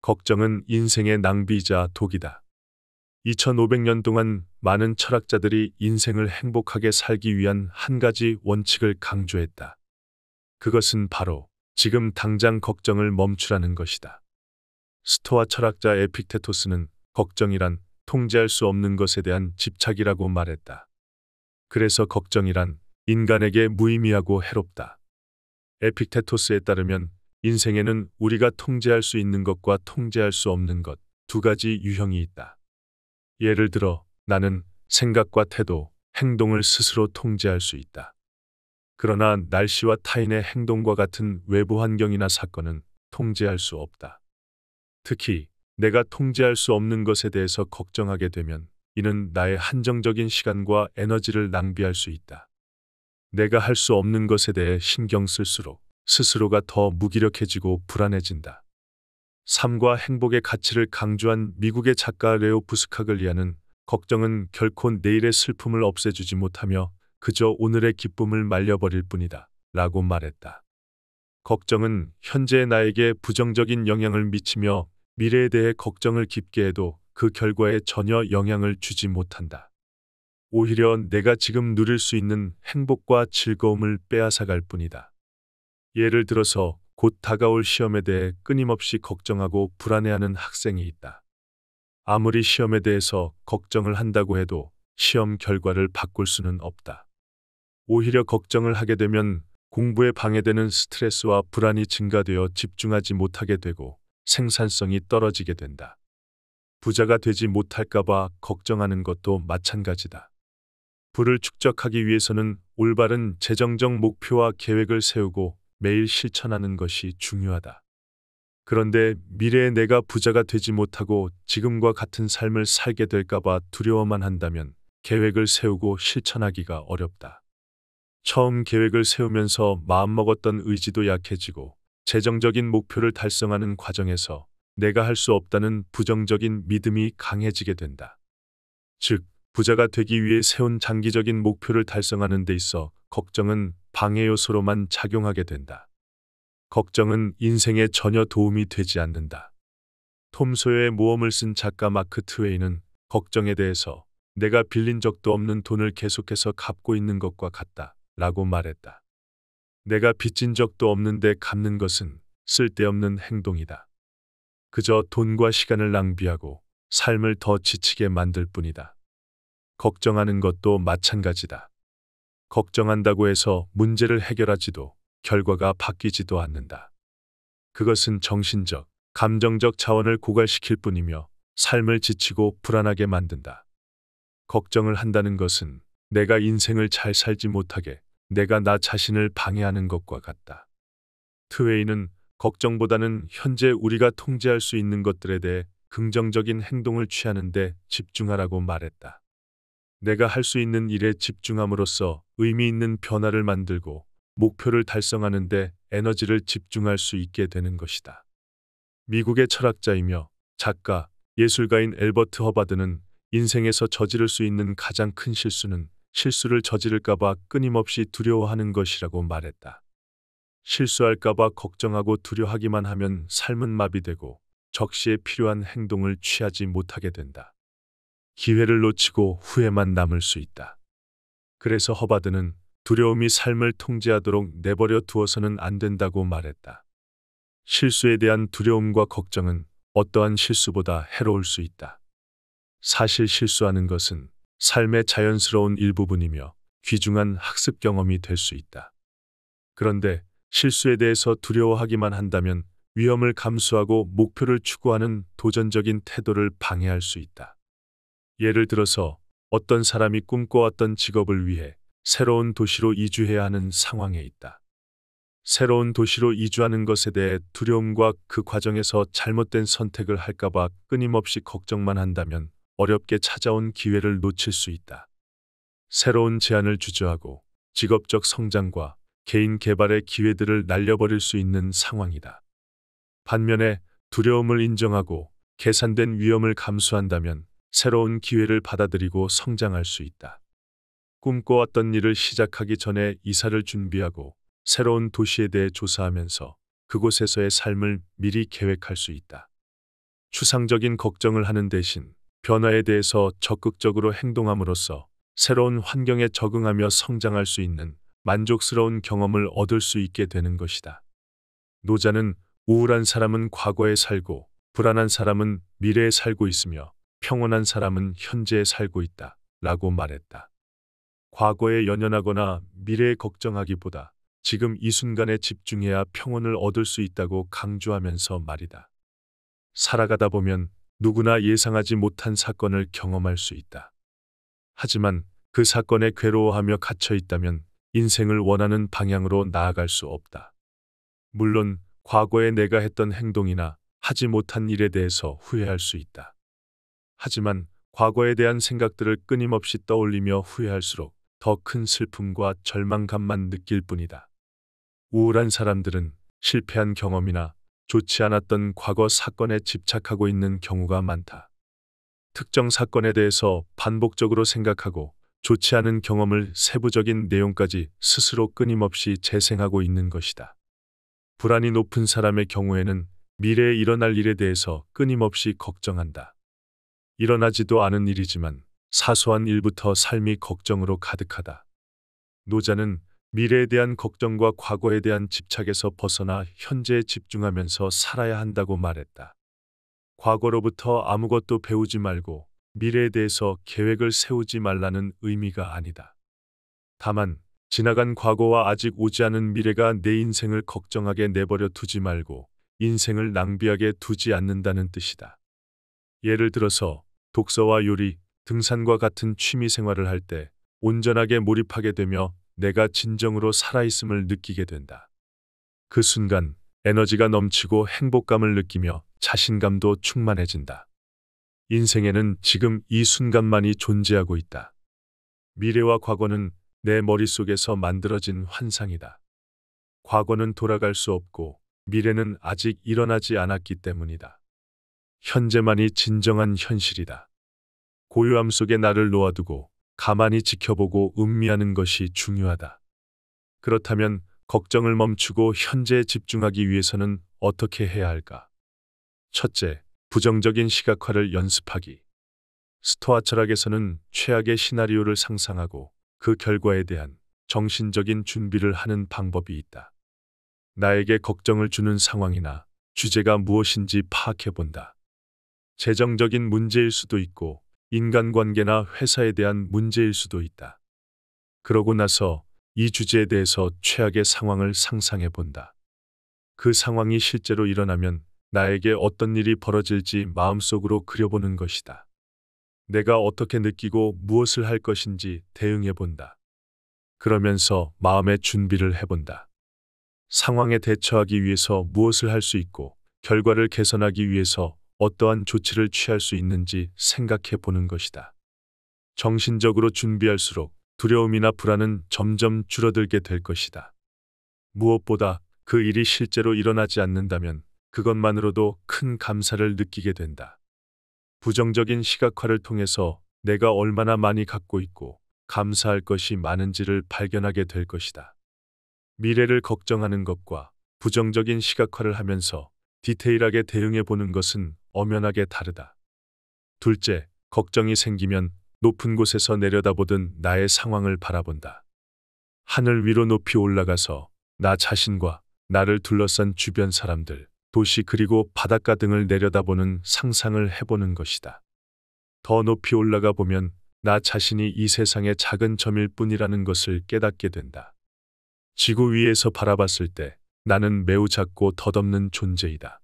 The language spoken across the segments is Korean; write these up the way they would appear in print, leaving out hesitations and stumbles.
걱정은 인생의 낭비이자 독이다. 2500년 동안 많은 철학자들이 인생을 행복하게 살기 위한 한 가지 원칙을 강조했다. 그것은 바로 지금 당장 걱정을 멈추라는 것이다. 스토아 철학자 에픽테토스는 걱정이란 통제할 수 없는 것에 대한 집착이라고 말했다. 그래서 걱정이란 인간에게 무의미하고 해롭다. 에픽테토스에 따르면 인생에는 우리가 통제할 수 있는 것과 통제할 수 없는 것 두 가지 유형이 있다. 예를 들어 나는 생각과 태도, 행동을 스스로 통제할 수 있다. 그러나 날씨와 타인의 행동과 같은 외부 환경이나 사건은 통제할 수 없다. 특히 내가 통제할 수 없는 것에 대해서 걱정하게 되면 이는 나의 한정적인 시간과 에너지를 낭비할 수 있다. 내가 할 수 없는 것에 대해 신경 쓸수록 스스로가 더 무기력해지고 불안해진다. 삶과 행복의 가치를 강조한 미국의 작가 레오 부스카글리아는 걱정은 결코 내일의 슬픔을 없애주지 못하며 그저 오늘의 기쁨을 말려버릴 뿐이다 라고 말했다. 걱정은 현재의 나에게 부정적인 영향을 미치며 미래에 대해 걱정을 깊게 해도 그 결과에 전혀 영향을 주지 못한다. 오히려 내가 지금 누릴 수 있는 행복과 즐거움을 빼앗아갈 뿐이다. 예를 들어서 곧 다가올 시험에 대해 끊임없이 걱정하고 불안해하는 학생이 있다. 아무리 시험에 대해서 걱정을 한다고 해도 시험 결과를 바꿀 수는 없다. 오히려 걱정을 하게 되면 공부에 방해되는 스트레스와 불안이 증가되어 집중하지 못하게 되고 생산성이 떨어지게 된다. 부자가 되지 못할까봐 걱정하는 것도 마찬가지다. 부를 축적하기 위해서는 올바른 재정적 목표와 계획을 세우고 매일 실천하는 것이 중요하다. 그런데 미래에 내가 부자가 되지 못하고 지금과 같은 삶을 살게 될까봐 두려워만 한다면 계획을 세우고 실천하기가 어렵다. 처음 계획을 세우면서 마음먹었던 의지도 약해지고 재정적인 목표를 달성하는 과정에서 내가 할 수 없다는 부정적인 믿음이 강해지게 된다. 즉, 부자가 되기 위해 세운 장기적인 목표를 달성하는 데 있어 걱정은 방해 요소로만 작용하게 된다. 걱정은 인생에 전혀 도움이 되지 않는다. 톰 소여의 모험을 쓴 작가 마크 트웨이는 걱정에 대해서 내가 빌린 적도 없는 돈을 계속해서 갚고 있는 것과 같다 라고 말했다. 내가 빚진 적도 없는데 갚는 것은 쓸데없는 행동이다. 그저 돈과 시간을 낭비하고 삶을 더 지치게 만들 뿐이다. 걱정하는 것도 마찬가지다. 걱정한다고 해서 문제를 해결하지도 결과가 바뀌지도 않는다. 그것은 정신적, 감정적 차원을 고갈시킬 뿐이며 삶을 지치고 불안하게 만든다. 걱정을 한다는 것은 내가 인생을 잘 살지 못하게 내가 나 자신을 방해하는 것과 같다. 트웨이는 걱정보다는 현재 우리가 통제할 수 있는 것들에 대해 긍정적인 행동을 취하는 데 집중하라고 말했다. 내가 할 수 있는 일에 집중함으로써 의미 있는 변화를 만들고 목표를 달성하는 데 에너지를 집중할 수 있게 되는 것이다. 미국의 철학자이며 작가, 예술가인 엘버트 허바드는 인생에서 저지를 수 있는 가장 큰 실수는 실수를 저지를까봐 끊임없이 두려워하는 것이라고 말했다. 실수할까봐 걱정하고 두려워하기만 하면 삶은 마비되고 적시에 필요한 행동을 취하지 못하게 된다. 기회를 놓치고 후회만 남을 수 있다. 그래서 허바드는 두려움이 삶을 통제하도록 내버려 두어서는 안 된다고 말했다. 실수에 대한 두려움과 걱정은 어떠한 실수보다 해로울 수 있다. 사실 실수하는 것은 삶의 자연스러운 일부분이며 귀중한 학습 경험이 될 수 있다. 그런데 실수에 대해서 두려워하기만 한다면 위험을 감수하고 목표를 추구하는 도전적인 태도를 방해할 수 있다. 예를 들어서 어떤 사람이 꿈꿔왔던 직업을 위해 새로운 도시로 이주해야 하는 상황에 있다. 새로운 도시로 이주하는 것에 대해 두려움과 그 과정에서 잘못된 선택을 할까봐 끊임없이 걱정만 한다면 어렵게 찾아온 기회를 놓칠 수 있다. 새로운 제안을 주저하고 직업적 성장과 개인 개발의 기회들을 날려버릴 수 있는 상황이다. 반면에 두려움을 인정하고 계산된 위험을 감수한다면 새로운 기회를 받아들이고 성장할 수 있다. 꿈꿔왔던 일을 시작하기 전에 이사를 준비하고 새로운 도시에 대해 조사하면서 그곳에서의 삶을 미리 계획할 수 있다. 추상적인 걱정을 하는 대신 변화에 대해서 적극적으로 행동함으로써 새로운 환경에 적응하며 성장할 수 있는 만족스러운 경험을 얻을 수 있게 되는 것이다. 노자는 우울한 사람은 과거에 살고 불안한 사람은 미래에 살고 있으며 평온한 사람은 현재에 살고 있다 라고 말했다. 과거에 연연하거나 미래에 걱정하기보다 지금 이 순간에 집중해야 평온을 얻을 수 있다고 강조하면서 말이다. 살아가다 보면 누구나 예상하지 못한 사건을 경험할 수 있다. 하지만 그 사건에 괴로워하며 갇혀 있다면 인생을 원하는 방향으로 나아갈 수 없다. 물론 과거에 내가 했던 행동이나 하지 못한 일에 대해서 후회할 수 있다. 하지만 과거에 대한 생각들을 끊임없이 떠올리며 후회할수록 더 큰 슬픔과 절망감만 느낄 뿐이다. 우울한 사람들은 실패한 경험이나 좋지 않았던 과거 사건에 집착하고 있는 경우가 많다. 특정 사건에 대해서 반복적으로 생각하고 좋지 않은 경험을 세부적인 내용까지 스스로 끊임없이 재생하고 있는 것이다. 불안이 높은 사람의 경우에는 미래에 일어날 일에 대해서 끊임없이 걱정한다. 일어나지도 않은 일이지만 사소한 일부터 삶이 걱정으로 가득하다. 노자는 미래에 대한 걱정과 과거에 대한 집착에서 벗어나 현재에 집중하면서 살아야 한다고 말했다. 과거로부터 아무것도 배우지 말고 미래에 대해서 계획을 세우지 말라는 의미가 아니다. 다만 지나간 과거와 아직 오지 않은 미래가 내 인생을 걱정하게 내버려 두지 말고 인생을 낭비하게 두지 않는다는 뜻이다. 예를 들어서 독서와 요리, 등산과 같은 취미 생활을 할 때 온전하게 몰입하게 되며 내가 진정으로 살아있음을 느끼게 된다. 그 순간 에너지가 넘치고 행복감을 느끼며 자신감도 충만해진다. 인생에는 지금 이 순간만이 존재하고 있다. 미래와 과거는 내 머릿속에서 만들어진 환상이다. 과거는 돌아갈 수 없고 미래는 아직 일어나지 않았기 때문이다. 현재만이 진정한 현실이다. 고요함 속에 나를 놓아두고 가만히 지켜보고 음미하는 것이 중요하다. 그렇다면 걱정을 멈추고 현재에 집중하기 위해서는 어떻게 해야 할까? 첫째, 부정적인 시각화를 연습하기. 스토아 철학에서는 최악의 시나리오를 상상하고 그 결과에 대한 정신적인 준비를 하는 방법이 있다. 나에게 걱정을 주는 상황이나 주제가 무엇인지 파악해 본다. 재정적인 문제일 수도 있고 인간관계나 회사에 대한 문제일 수도 있다. 그러고 나서 이 주제에 대해서 최악의 상황을 상상해 본다. 그 상황이 실제로 일어나면 나에게 어떤 일이 벌어질지 마음속으로 그려보는 것이다. 내가 어떻게 느끼고 무엇을 할 것인지 대응해 본다. 그러면서 마음의 준비를 해본다. 상황에 대처하기 위해서 무엇을 할 수 있고 결과를 개선하기 위해서 어떠한 조치를 취할 수 있는지 생각해 보는 것이다. 정신적으로 준비할수록 두려움이나 불안은 점점 줄어들게 될 것이다. 무엇보다 그 일이 실제로 일어나지 않는다면 그것만으로도 큰 감사를 느끼게 된다. 부정적인 시각화를 통해서 내가 얼마나 많이 갖고 있고 감사할 것이 많은지를 발견하게 될 것이다. 미래를 걱정하는 것과 부정적인 시각화를 하면서 디테일하게 대응해 보는 것은 엄연하게 다르다. 둘째, 걱정이 생기면 높은 곳에서 내려다보던 나의 상황을 바라본다. 하늘 위로 높이 올라가서 나 자신과 나를 둘러싼 주변 사람들, 도시 그리고 바닷가 등을 내려다보는 상상을 해보는 것이다. 더 높이 올라가 보면 나 자신이 이 세상의 작은 점일 뿐이라는 것을 깨닫게 된다. 지구 위에서 바라봤을 때 나는 매우 작고 덧없는 존재이다.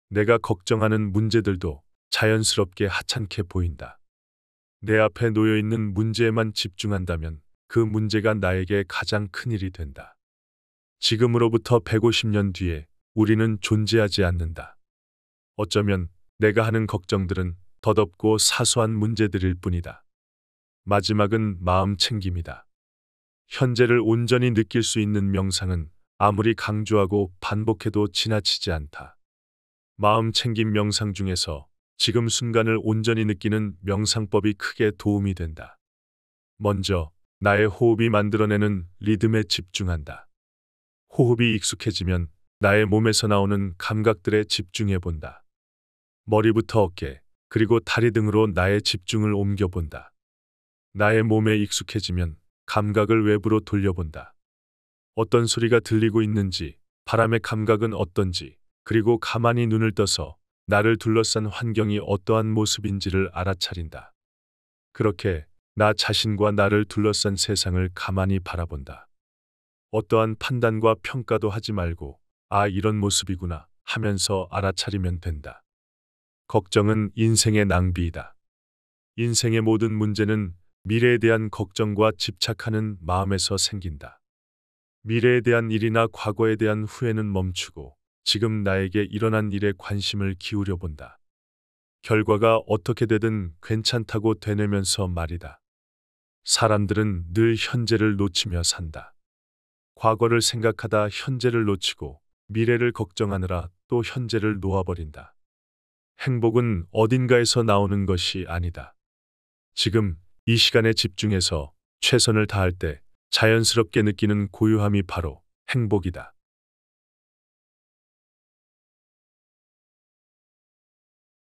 내가 걱정하는 문제들도 자연스럽게 하찮게 보인다. 내 앞에 놓여 있는 문제에만 집중한다면 그 문제가 나에게 가장 큰 일이 된다. 지금으로부터 150년 뒤에 우리는 존재하지 않는다. 어쩌면 내가 하는 걱정들은 덧없고 사소한 문제들일 뿐이다. 마지막은 마음 챙김이다. 현재를 온전히 느낄 수 있는 명상은 아무리 강조하고 반복해도 지나치지 않다. 마음 챙김 명상 중에서 지금 순간을 온전히 느끼는 명상법이 크게 도움이 된다. 먼저 나의 호흡이 만들어내는 리듬에 집중한다. 호흡이 익숙해지면 나의 몸에서 나오는 감각들에 집중해 본다. 머리부터 어깨, 그리고 다리 등으로 나의 집중을 옮겨본다. 나의 몸에 익숙해지면 감각을 외부로 돌려본다. 어떤 소리가 들리고 있는지, 바람의 감각은 어떤지, 그리고 가만히 눈을 떠서 나를 둘러싼 환경이 어떠한 모습인지를 알아차린다. 그렇게 나 자신과 나를 둘러싼 세상을 가만히 바라본다. 어떠한 판단과 평가도 하지 말고, 아, 이런 모습이구나 하면서 알아차리면 된다. 걱정은 인생의 낭비이다. 인생의 모든 문제는 미래에 대한 걱정과 집착하는 마음에서 생긴다. 미래에 대한 일이나 과거에 대한 후회는 멈추고 지금 나에게 일어난 일에 관심을 기울여 본다. 결과가 어떻게 되든 괜찮다고 되뇌면서 말이다. 사람들은 늘 현재를 놓치며 산다. 과거를 생각하다 현재를 놓치고 미래를 걱정하느라 또 현재를 놓아버린다. 행복은 어딘가에서 나오는 것이 아니다. 지금 이 시간에 집중해서 최선을 다할 때 자연스럽게 느끼는 고요함이 바로 행복이다.